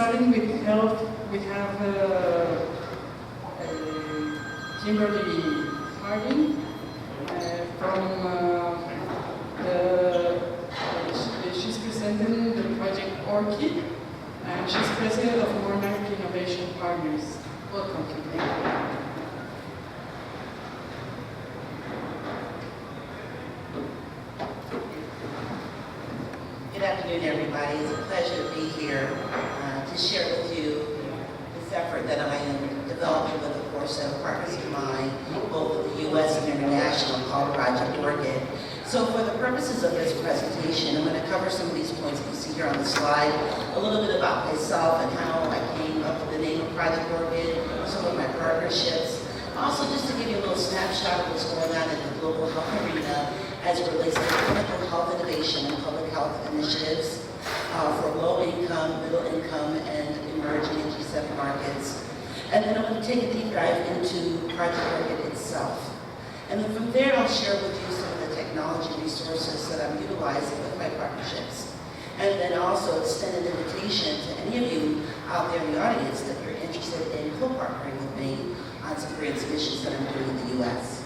starting with health, we have Kimberly she's presenting the project Orchid, and she's president of Monarch Innovation Partners. Welcome, Kimberly. Good afternoon, everybody. It's a pleasure to be here to share with you this effort that I am developing with a core set of partners of mine, both in the U.S. and international, called Project Orchid. So for the purposes of this presentation, I'm going to cover some of these points that you see here on the slide, a little bit about myself and how I came up with the name of Project Orchid, some of my partnerships. Also, just to give you a little snapshot of what's going on in the global health arena as it relates to clinical health innovation and public health initiatives for low-income, middle-income, and emerging and G7 markets. And then I'm going to take a deep dive into Project Orchid itself. And then from there, I'll share with you some of the technology resources that I'm utilizing with my partnerships. And then also extend an invitation to any of you out there in the audience that you're interested in co-partnering with me on some grants missions that I'm doing in the U.S.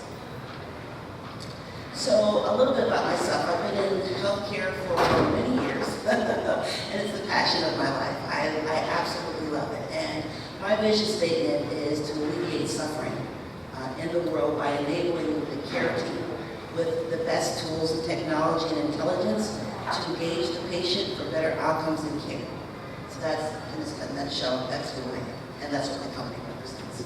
So a little bit about myself. I've been in healthcare for many years, and it's the passion of my life. I absolutely love it. And my vision statement is to alleviate suffering in the world by enabling the care team with the best tools and technology and intelligence to engage the patient for better outcomes and care. So that's, in a nutshell, that's who I am, and that's what my company represents.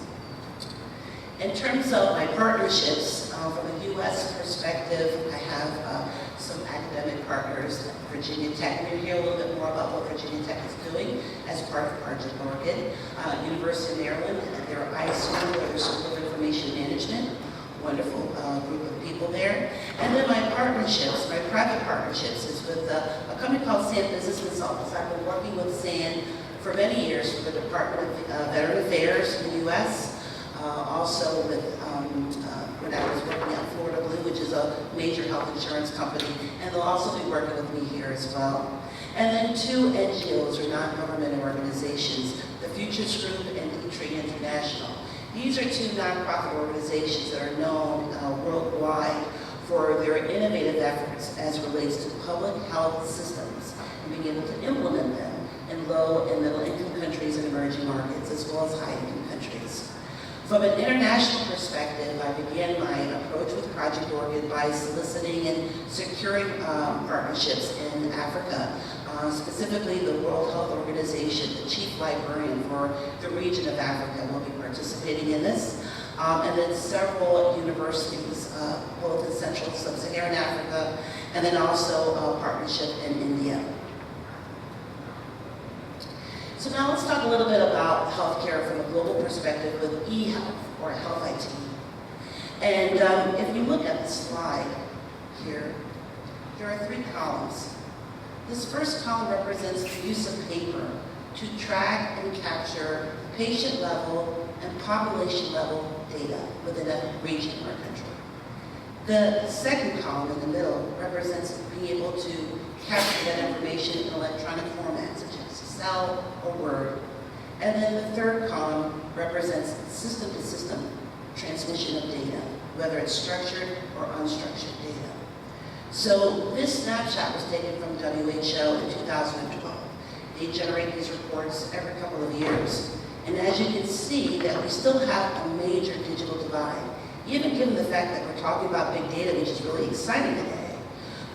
In terms of my partnerships, from a U.S. perspective, I have some academic partners at Virginia Tech. We'll hear a little bit more about what Virginia Tech is doing as part of Project Orchid. University of Maryland at their ISU, or their School of Information Management. Wonderful group of people there. And then my partnerships, my private partnerships, is with a company called SAN Business Consultants. I've been working with SAN for many years for the Department of Veteran Affairs in the U.S., also with when I was working at Florida Blue, which is a major health insurance company, and they'll also be working with me here as well. And then two NGOs, or non-government organizations, the Futures Group and E-Tree International. These are two nonprofit organizations that are known worldwide for their innovative efforts as relates to public health systems and being able to implement them in low and middle income countries and emerging markets, as well as high income countries. From an international perspective, I began my approach with Project Orchid by soliciting and securing partnerships in Africa, specifically the World Health Organization, the chief librarian for the region of Africa will be participating in this, and then several universities, both in Central Sub-Saharan Africa, and then also a partnership in India. So now let's talk a little bit about healthcare from a global perspective with e-health, or health IT. And if you look at the slide here, there are three columns. This first column represents the use of paper to track and capture patient level and population level data within a region or country. The second column in the middle represents being able to capture that information in electronic formats, such as Excel or Word. And then the third column represents system-to-system transmission of data, whether it's structured or unstructured data. So this snapshot was taken from WHO in 2012. They generate these reports every couple of years. And as you can see, that we still have a major digital divide, even given the fact that we're talking about big data, which is really exciting today.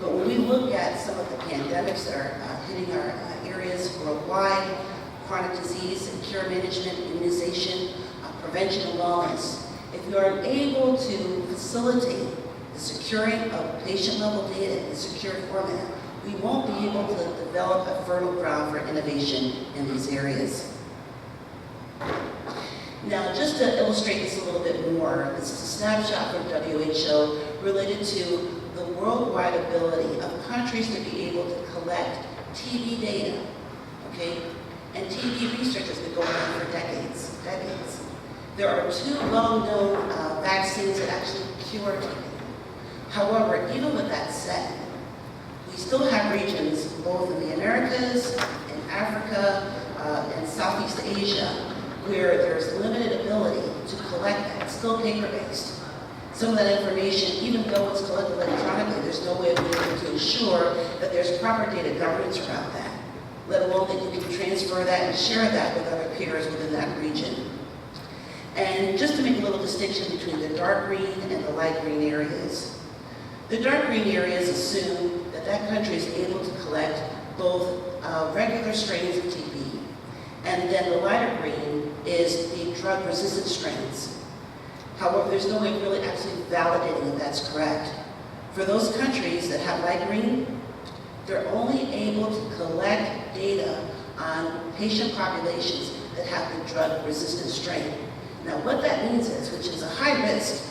But when we look at some of the pandemics that are hitting our areas worldwide, chronic disease and cure management, immunization, prevention and wellness, if we are able to facilitate the securing of patient-level data in secure format, we won't be able to develop a fertile ground for innovation in these areas. Now, just to illustrate this a little bit more, this is a snapshot from WHO related to the worldwide ability of countries to be able to collect TB data, okay? And TB research has been going on for decades. There are two well-known vaccines that actually cure TB. However, even with that said, we still have regions, both in the Americas, in Africa, and Southeast Asia, where there's limited ability to collect that. It's still paper-based. Some of that information, even though it's collected electronically, there's no way of being able to ensure that there's proper data governance around that, let alone that you can transfer that and share that with other peers within that region. And just to make a little distinction between the dark green and the light green areas. The dark green areas assume that that country is able to collect both regular strains of TB, and then the lighter green is the drug-resistant strains. However, there's no way of really actually validating if that's correct. For those countries that have light green, they're only able to collect data on patient populations that have the drug-resistant strain. Now, what that means is, which is a high risk,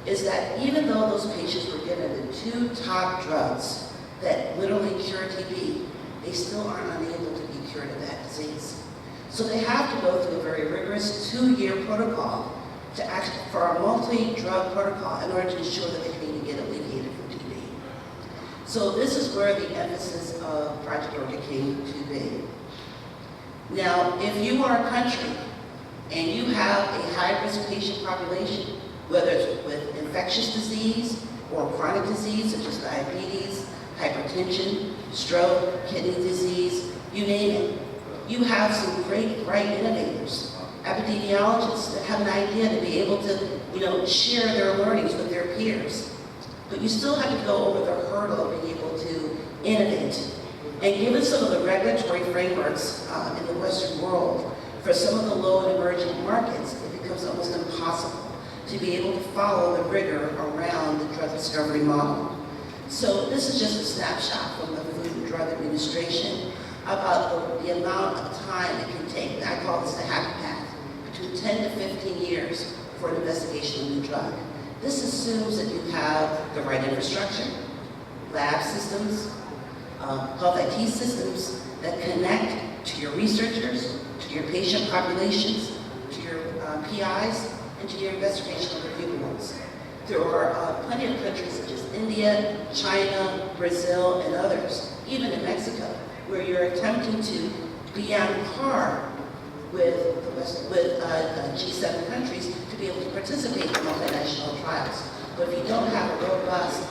is that even though those patients were given the 2 top drugs that literally cure TB, they still are unable to be cured of that disease. So they have to go through a very rigorous 2-year protocol for a multi-drug protocol in order to ensure that they can even get alleviated from TB. So this is where the emphasis of Project Orchid came to be. Now, if you are a country and you have a high-risk patient population, whether it's with infectious disease or chronic disease such as diabetes, hypertension, stroke, kidney disease, you name it, you have some great, bright innovators, epidemiologists that have an idea to be able to, share their learnings with their peers. But you still have to go over the hurdle of being able to innovate. And given some of the regulatory frameworks in the Western world, for some of the low and emerging markets, it becomes almost impossible to be able to follow the rigor around the drug discovery model. So this is just a snapshot from the Food and Drug Administration about the amount of time it can take. I call this the happy path, between 10 to 15 years for an investigation of a new drug. This assumes that you have the right infrastructure, lab systems, health IT systems that connect to your researchers, to your patient populations, to your PIs, and to your investigational review boards. There are plenty of countries such as India, China, Brazil, and others, even in Mexico, where you're attempting to be on par with G7 countries to be able to participate in multinational trials. But if you don't have a robust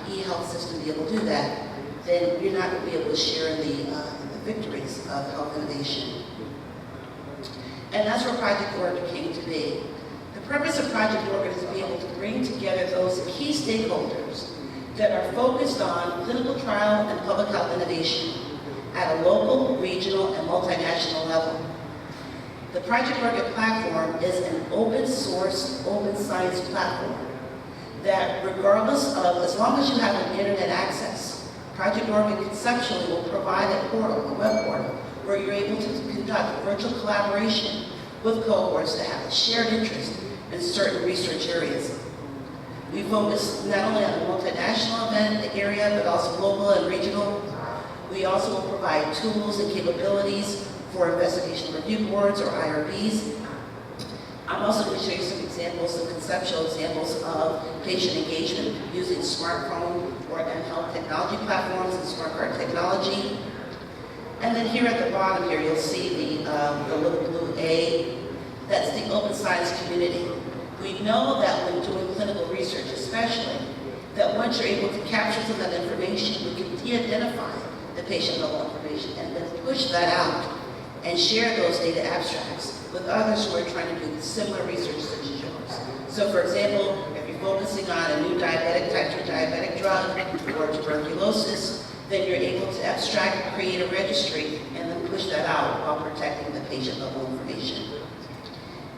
e-health system to be able to do that, then you're not going to be able to share in the victories of health innovation. And that's where Project Orchid came to be. The purpose of Project Orchid is to be able to bring together those key stakeholders that are focused on clinical trial and public health innovation at a local, regional, and multinational level. The Project Orchid platform is an open source, open science platform that regardless of, as long as you have an internet access, Project Orchid conceptually will provide a portal, a web portal, where you're able to conduct virtual collaboration with cohorts that have a shared interest in certain research areas. We focus not only on the multinational event area, but also global and regional. We also will provide tools and capabilities for investigation review boards or IRBs. I'm also going to show you some examples, some conceptual examples of patient engagement using smartphone or health technology platforms and smart card technology. And then here at the bottom here, you'll see the little blue A. That's the open science community. We know that when doing clinical research especially, that once you're able to capture some of that information, we can de-identify the patient level information and then push that out and share those data abstracts with others who are trying to do similar research such as yours. So for example, if you're focusing on a new diabetic, type 2 diabetic drug or tuberculosis, then you're able to abstract, create a registry, and then push that out while protecting the patient level information.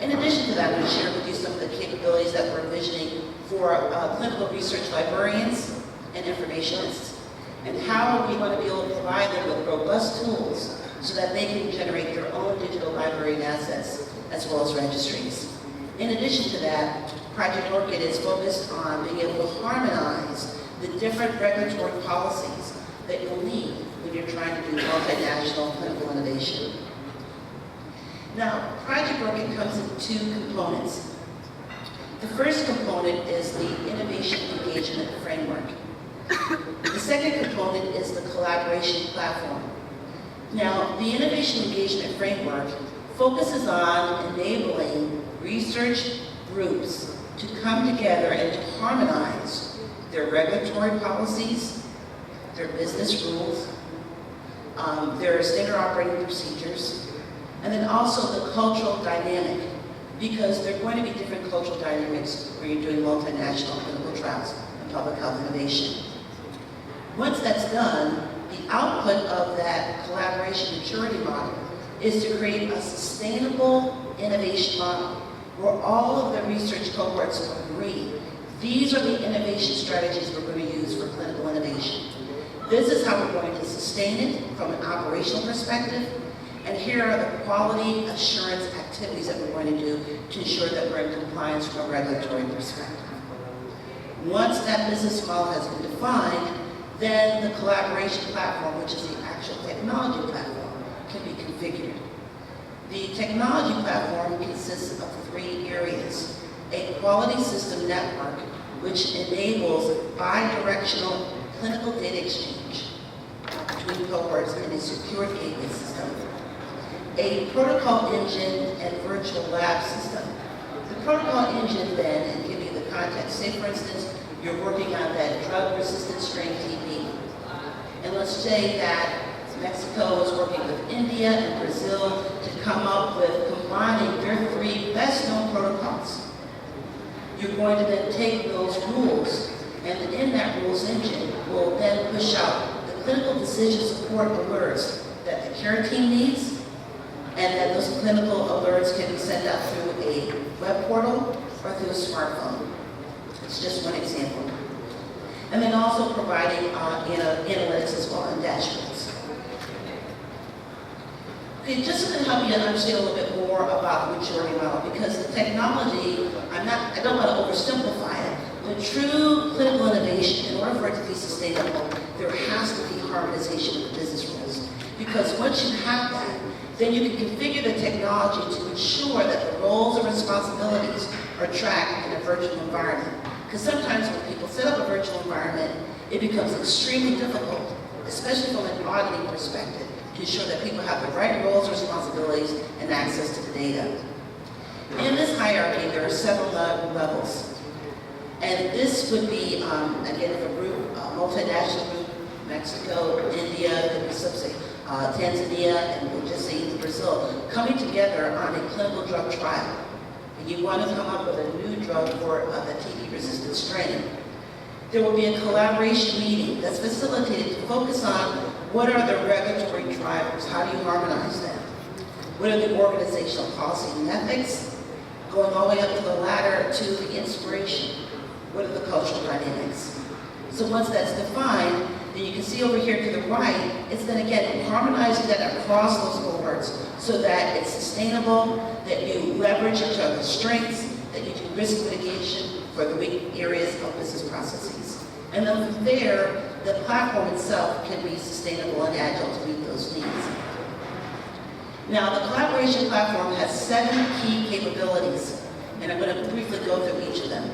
In addition to that, I'm going to share with you some of the capabilities that we're envisioning for clinical research librarians and informationists, and how we want to be able to provide them with robust tools so that they can generate their own digital library and assets, as well as registries. In addition to that, Project Orchid is focused on being able to harmonize the different regulatory policies that you'll need when you're trying to do multinational clinical innovation. Now, Project Orchid comes in 2 components. The first component is the innovation engagement framework. The second component is the collaboration platform. Now, the Innovation Engagement Framework focuses on enabling research groups to come together and to harmonize their regulatory policies, their business rules, their standard operating procedures, and then also the cultural dynamic, because there are going to be different cultural dynamics where you're doing multinational clinical trials and public health innovation. Once that's done, the output of that collaboration maturity model is to create a sustainable innovation model where all of the research cohorts agree these are the innovation strategies we're going to use for clinical innovation. This is how we're going to sustain it from an operational perspective, and here are the quality assurance activities that we're going to do to ensure that we're in compliance from a regulatory perspective. Once that business model has been defined, then the collaboration platform, which is the actual technology platform, can be configured. The technology platform consists of 3 areas. A quality system network, which enables bi-directional clinical data exchange between cohorts in a secured gateway system. A protocol engine and virtual lab system. The protocol engine then, and give you the context, say for instance, you're working on that drug-resistant strain TB. And let's say that Mexico is working with India and Brazil to come up with combining their 3 best-known protocols. You're going to then take those rules, and in that rules engine will then push out the clinical decision support alerts that the care team needs, and that those clinical alerts can be sent out through a web portal or through a smartphone. It's just one example. And then also providing analytics as well and dashboards. Okay, just to help you understand a little bit more about the maturity model, because the technology, I don't want to oversimplify it, but true clinical innovation, in order for it to be sustainable, there has to be harmonization with the business rules. Because once you have that, then you can configure the technology to ensure that the roles and responsibilities are tracked in a virtual environment. Because sometimes when people set up a virtual environment, it becomes extremely difficult, especially from an auditing perspective, to ensure that people have the right roles, responsibilities, and access to the data. In this hierarchy, there are several levels. And this would be, again, if a group, a multinational group, Mexico, India, could be Tanzania, and we'll just say Brazil, coming together on a clinical drug trial. And you want to come up with a new drug for the TB-resistant strain. There will be a collaboration meeting that's facilitated to focus on what are the regulatory drivers, how do you harmonize them? What are the organizational policy and ethics? Going all the way up to the ladder to the inspiration. What are the cultural dynamics? So once that's defined, then you can see over here to the right, it's then again harmonizing that across those cohorts so that it's sustainable, that you leverage each other's strengths, that you do risk mitigation for the weak areas of business processes. And then from there, the platform itself can be sustainable and agile to meet those needs. Now, the collaboration platform has 7 key capabilities, and I'm going to briefly go through each of them.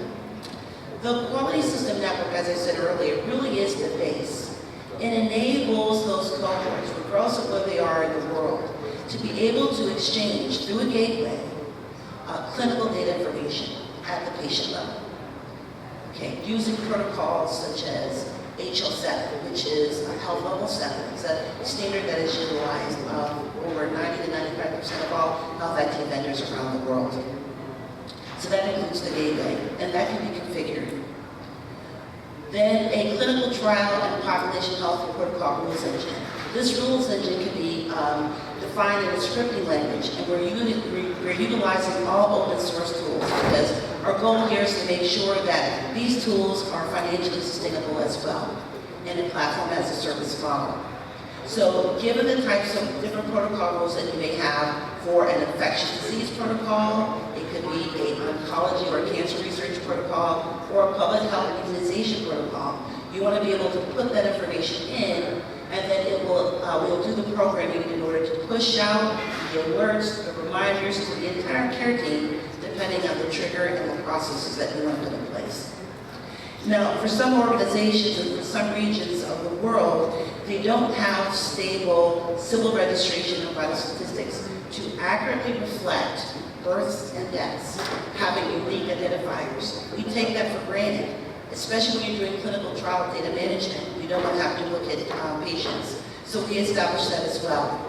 The quality system network, as I said earlier, really is the base. It enables those cohorts, regardless of where they are in the world, to be able to exchange through a gateway clinical data information at the patient level. Okay, using protocols such as HL7, which is a health level 7. It's a standard that is utilized over 90 to 95% of all health IT vendors around the world. So that includes the gateway, and that can be configured. Then a clinical trial and population health protocol rules engine. This rules engine can be defined in a scripting language, and we're utilizing all open source tools because our goal here is to make sure that these tools are financially sustainable as well in a platform as a service model. So given the types of different protocol rules that you may have for an infectious disease protocol, it could be an oncology or cancer research protocol, or a public health immunization protocol, you want to be able to put that information in, and then it will we'll do the programming in order to push out the alerts, the reminders to the entire care team, depending on the trigger and the processes that you want to put in place. Now, for some organizations and for some regions of the world, They don't have stable civil registration and vital statistics to accurately reflect births and deaths, having unique identifiers. We take that for granted, especially when you're doing clinical trial data management. You don't want to have duplicate patients. So we established that as well.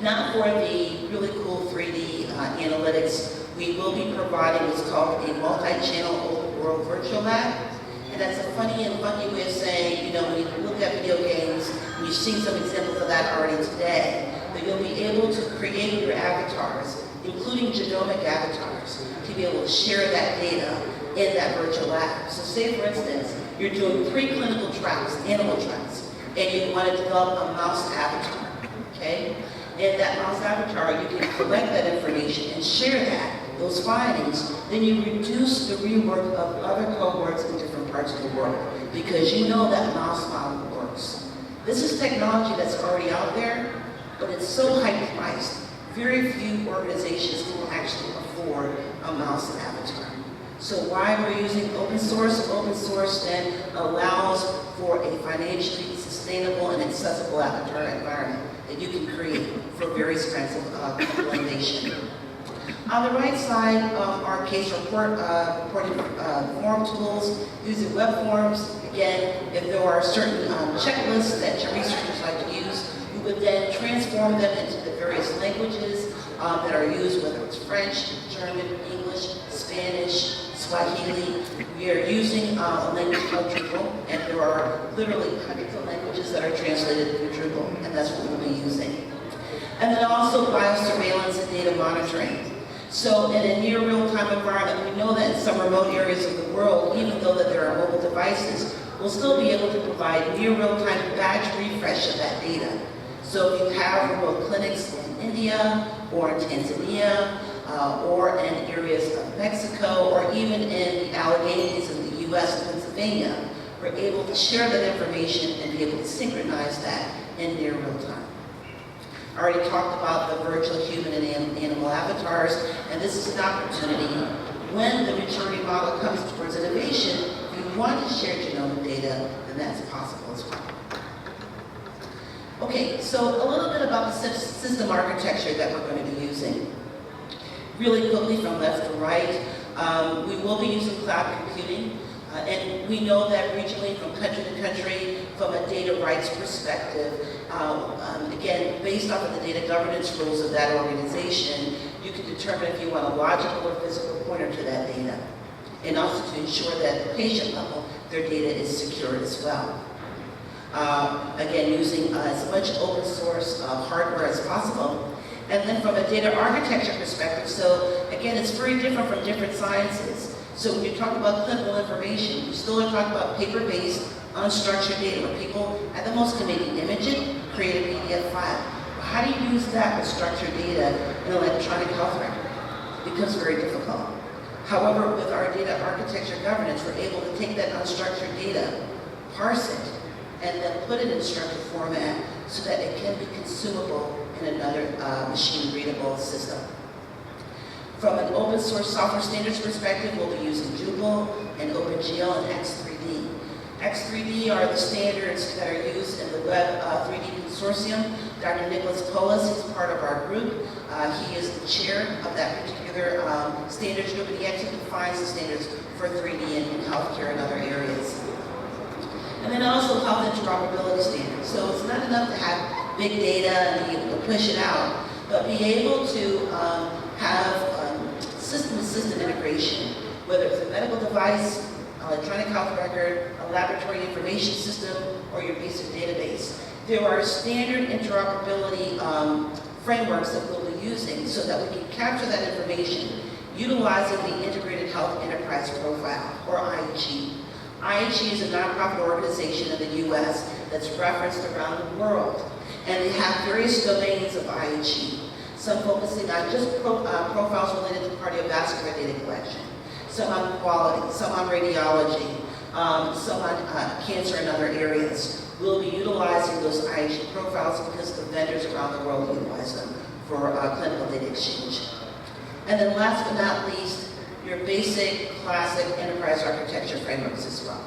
Now for the really cool 3D analytics, we will be providing what's called a multi-channel open world virtual lab. And that's a funny and funky way of saying, you know, when you look at video games, and you've seen some examples of that already today, that you'll be able to create your avatars, including genomic avatars, to be able to share that data in that virtual lab. So say, for instance, you're doing preclinical trials, animal trials, and you want to develop a mouse avatar, okay? In that mouse avatar, you can collect that information and share that, those findings, then you reduce the rework of other cohorts in different parts of the world, because you know that mouse model works. This is technology that's already out there, but it's so high priced. Very few organizations can actually afford a mouse avatar. So why we're using open source? Open source then allows for a financially sustainable and accessible avatar environment that you can create for very expensive implementation. On the right side of our case reporting form tools, using web forms, again, if there are certain checklists that your researchers like to use, we would then transform them into the various languages that are used, whether it's French, German, English, Spanish, Swahili. We are using a language called Drupal, and there are literally hundreds of languages that are translated through Drupal, and that's what we'll be using. And then also biosurveillance and data monitoring. So in a near real-time environment, we know that in some remote areas of the world, even though that there are mobile devices, we'll still be able to provide near real-time batch refresh of that data. So if you have remote clinics in India or in Tanzania or in areas of Mexico or even in the Alleghenies in the US and Pennsylvania, we're able to share that information and be able to synchronize that in near real time. I already talked about the virtual human and animal avatars, and this is an opportunity when the maturity model comes towards innovation. If you want to share genomic data, then that's possible as well. Okay, so a little bit about the system architecture that we're going to be using. Really quickly from left to right, we will be using cloud computing, and we know that regionally from country to country, from a data rights perspective, again, based off of the data governance rules of that organization, you can determine if you want a logical or physical pointer to that data, and also to ensure that at the patient level, their data is secured as well. Again, using as much open source hardware as possible. And then from a data architecture perspective, so again, it's very different from different sciences. So when you talk about clinical information, you still are talking about paper-based, unstructured data, where people at the most can make an image it, create a PDF file. But how do you use that with structured data in an electronic health record? It becomes very difficult. However, with our data architecture governance, we're able to take that unstructured data, parse it, and then put it in structured format so that it can be consumable in another machine-readable system. From an open source software standards perspective, we'll be using Drupal and OpenGL and X3D. X3D are the standards that are used in the Web 3D Consortium. Dr. Nicholas Polis is part of our group. He is the chair of that particular standards group, and he actually defines the standards for 3D in healthcare and other areas. And then also health interoperability standards. So it's not enough to have big data and be able to push it out, but be able to have system-to-system integration, whether it's a medical device, electronic health record, a laboratory information system, or your basic database. There are standard interoperability frameworks that we'll be using so that we can capture that information utilizing the Integrated Health Enterprise Profile, or IHE. IHE is a nonprofit organization in the US that's referenced around the world. And they have various domains of IHE. Some focusing on just profiles related to cardiovascular data collection, some on quality, some on radiology, some on cancer and other areas. We'll be utilizing those IHE profiles because the vendors around the world utilize them for clinical data exchange. And then last but not least, your basic, classic enterprise architecture frameworks as well.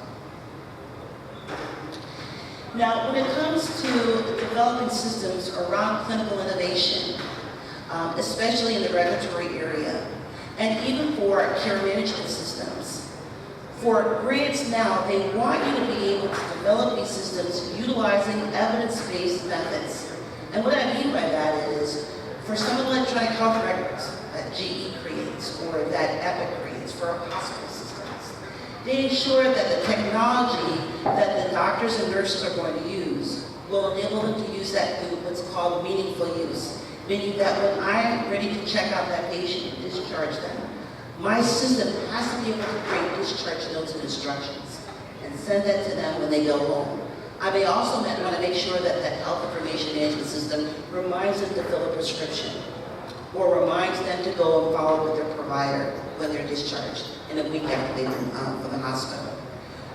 Now, when it comes to developing systems around clinical innovation, especially in the regulatory area, and even for care management systems, for grants now, they want you to be able to develop these systems utilizing evidence-based methods. And what I mean by that is, for some of the electronic health records that GE creates or that Epic creates for our hospital systems, they ensure that the technology that the doctors and nurses are going to use will enable them to use that through what's called meaningful use. Meaning that when I'm ready to check out that patient and discharge them, my system has to be able to create discharge notes and instructions and send that to them when they go home. I may also want to make sure that that health information management system reminds them to fill a prescription or reminds them to go and follow with their provider when they're discharged in a week after they've been from the hospital.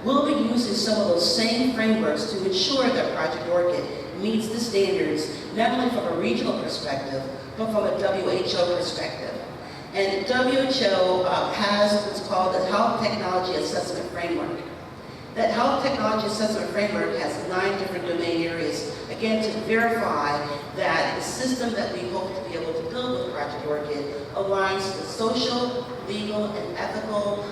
We'll be using some of those same frameworks to ensure that Project Orchid meets the standards, not only from a regional perspective, but from a WHO perspective. And WHO has what's called the Health Technology Assessment Framework. That Health Technology Assessment Framework has 9 different domain areas, again, to verify that the system that we hope to be able to build with Project Orchid aligns with social, legal, and ethical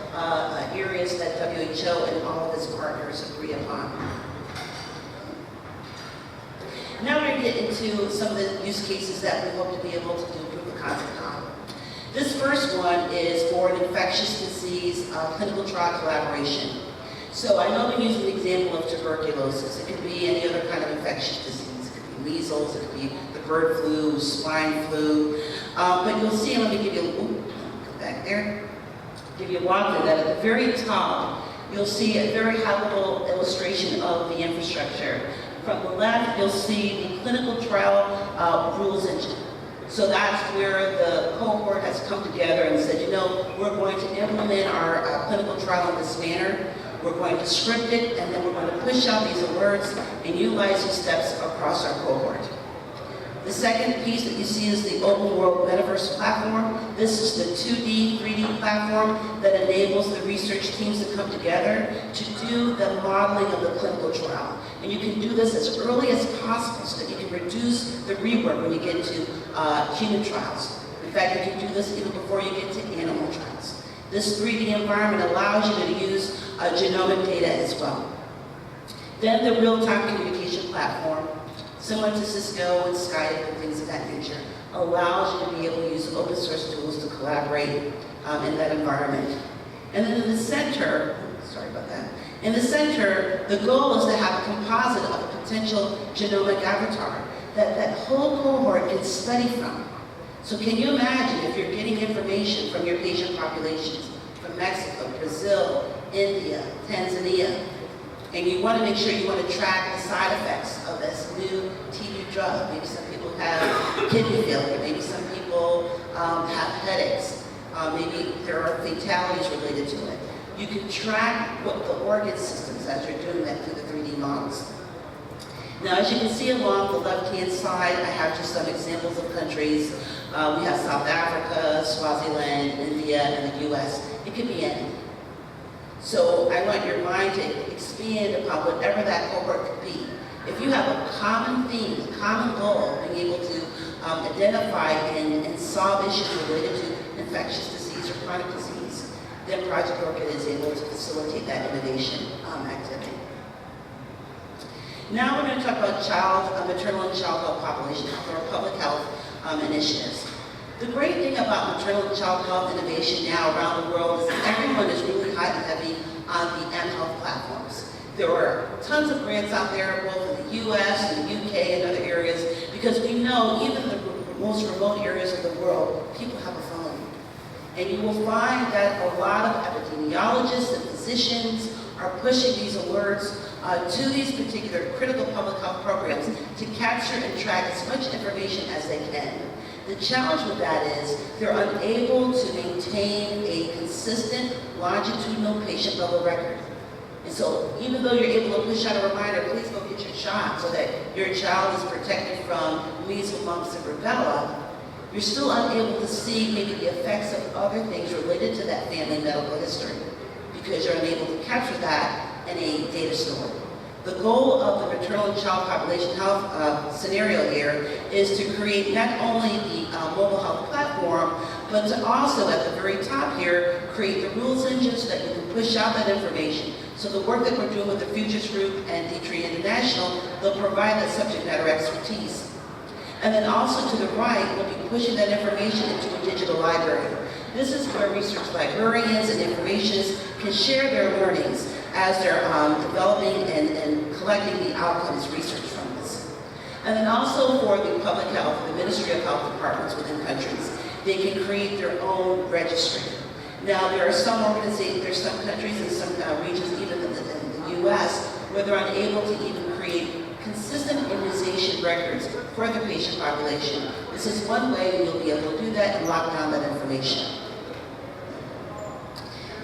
areas that WHO and all of its partners agree upon. Now we're going to get into some of the use cases that we hope to be able to do proof of concept on. This first one is for an infectious disease clinical trial collaboration. So I know we use an example of tuberculosis. It could be any other kind of infectious disease. It could be measles, it could be the bird flu, swine flu. But you'll see, let me give you, come back there, give you a walkthrough that at the very top, you'll see a very high-level illustration of the infrastructure. From the left, you'll see the clinical trial rules engine. So that's where the cohort has come together and said, you know, we're going to implement our clinical trial in this manner. We're going to script it, and then we're going to push out these alerts and utilize these steps across our cohort. The second piece that you see is the Open World Metaverse platform. This is the 2D, 3D platform that enables the research teams to come together to do the modeling of the clinical trial. And you can do this as early as possible so that you can reduce the rework when you get to human trials. In fact, you can do this even before you get to animal trials. This 3D environment allows you to use genomic data as well. Then the real-time communication platform, similar to Cisco and Skype and things of that nature, allows you to be able to use open source tools to collaborate in that environment. And then in the center, sorry about that, in the center, the goal is to have a composite of a potential genomic avatar that whole cohort can study from. So can you imagine if you're getting information from your patient populations from Mexico, Brazil, India, Tanzania, and you want to make sure you want to track the side effects of this new TB drug. Maybe some people have kidney failure, maybe some people have headaches, maybe there are fatalities related to it. You can track what the organ systems as you're doing that through the 3D models. Now, as you can see along the left-hand side, I have just some examples of countries. We have South Africa, Swaziland, India, and the US. It could be any. So I want your mind to expand upon whatever that cohort could be. If you have a common theme, a common goal, being able to identify and solve issues related to infectious disease or chronic disease, then Project Orchid is able to facilitate that innovation activity. Now we're going to talk about maternal and child health population health, or public health initiatives. The great thing about maternal and child health innovation now around the world is that everyone is really high and heavy on the mHealth platforms. There are tons of grants out there, both in the US and the UK and other areas, because we know even in the most remote areas of the world, people have a phone. And you will find that a lot of epidemiologists and physicians are pushing these alerts to these particular critical public health programs to capture and track as much information as they can. The challenge with that is they're unable to maintain a consistent longitudinal patient level record. And so even though you're able to push out a reminder, please go get your shot so that your child is protected from measles, mumps, and rubella, you're still unable to see maybe the effects of other things related to that family medical history because you're unable to capture that in a data store. The goal of the maternal and child population health scenario here is to create not only the mobile health platform, but to also, at the very top here, create the rules engine so that you can push out that information. So the work that we're doing with the Futures Group and D3 International, they'll provide that subject matter expertise. And then also to the right, we'll be pushing that information into a digital library. This is where research librarians and informationists can share their learnings as they're developing and collecting the outcomes research from this. And then also for the public health, the Ministry of Health departments within countries, they can create their own registry. Now there are some organizations, there's some countries and some regions, even in the US, where they're unable to even create consistent immunization records for the patient population. This is one way you'll be able to do that and lock down that information.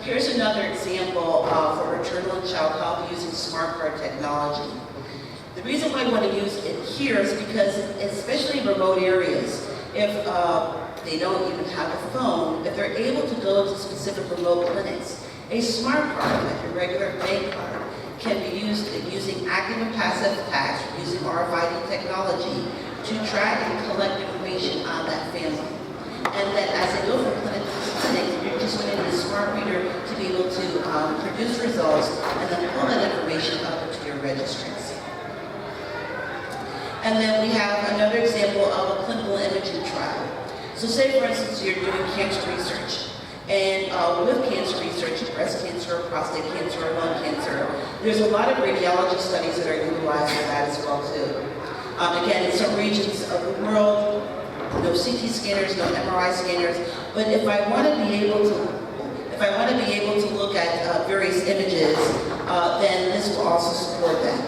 Here's another example for maternal and child health using smart card technology. The reason why I want to use it here is because, especially in remote areas, if they don't even have a phone, if they're able to go to specific remote clinics, a smart card, like a regular bank card, can be used using active and passive tags, using RFID technology to track and collect information on that family. And then as they go from clinic to clinic, you're just going to need a smart reader to be able to produce results and then pull that information up into your registries. And then we have another example of a clinical imaging trial. So say, for instance, you're doing cancer research. And with cancer research, breast cancer, prostate cancer, lung cancer, there's a lot of radiology studies that are utilized for that as well too. Again, in some regions of the world, no CT scanners, no MRI scanners, but if I want to be able to look at various images, then this will also support that.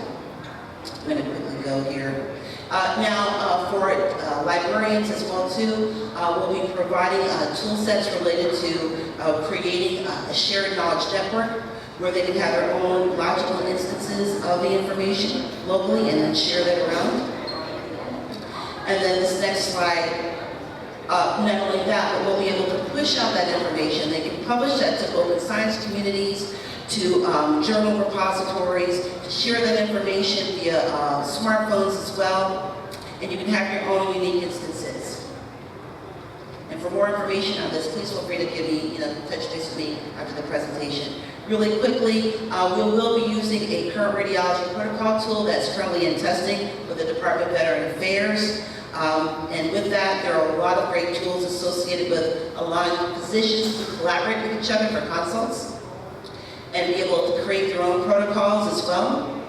I'm going to quickly go here. Now, for librarians as well too, we'll be providing tool sets related to creating a shared knowledge network where they can have their own logical instances of the information locally and then share that around. And then this next slide, not only that, but we'll be able to push out that information. They can publish that to open science communities, to journal repositories, to share that information via smartphones as well, and you can have your own unique instances. And for more information on this, please feel free to give me, touch base with me after the presentation. Really quickly, we will be using a current radiology protocol tool that's currently in testing with the Department of Veteran Affairs. And with that, there are a lot of great tools associated with allowing physicians to collaborate with each other for consults and be able to create their own protocols as well,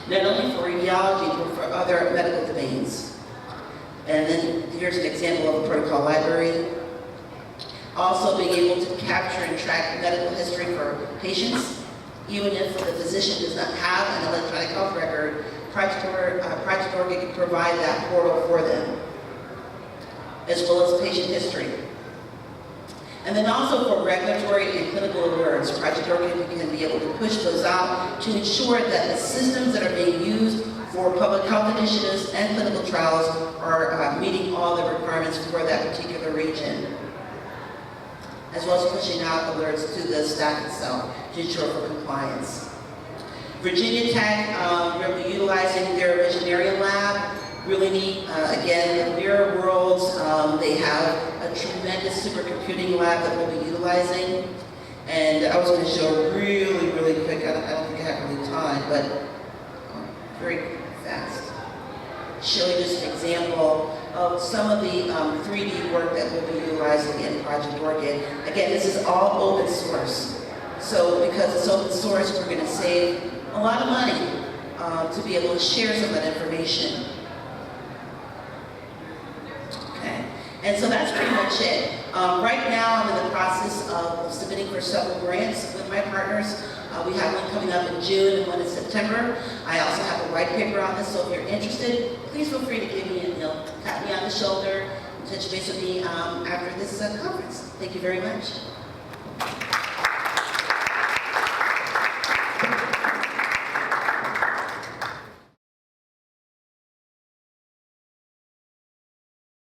not only for radiology, but for other medical domains. And then here's an example of a protocol library. Also being able to capture and track medical history for patients, even if the physician does not have an electronic health record, Project Orchid can provide that portal for them, as well as patient history. And then also for regulatory and clinical alerts, Project Orchid can be able to push those out to ensure that the systems that are being used for public health initiatives and clinical trials are meeting all the requirements for that particular region, as well as pushing out alerts to the staff itself to ensure for compliance. Virginia Tech, we'll be utilizing their Visionarium Lab. Really neat, again, with mirror worlds, they have a tremendous supercomputing lab that we'll be utilizing. And I was going to show really, really quick, I don't think I have really time, but very fast. Show you just an example of some of the 3D work that we'll be utilizing in Project Orchid. Again, this is all open source. So because it's open source, we're going to save a lot of money to be able to share some of that information. Okay, and so that's pretty much it. Right now, I'm in the process of submitting for several grants with my partners. We have one coming up in June and one in September. I also have a white paper on this, so if you're interested, please feel free to give me tap me on the shoulder and touch base with me after this conference. Thank you very much.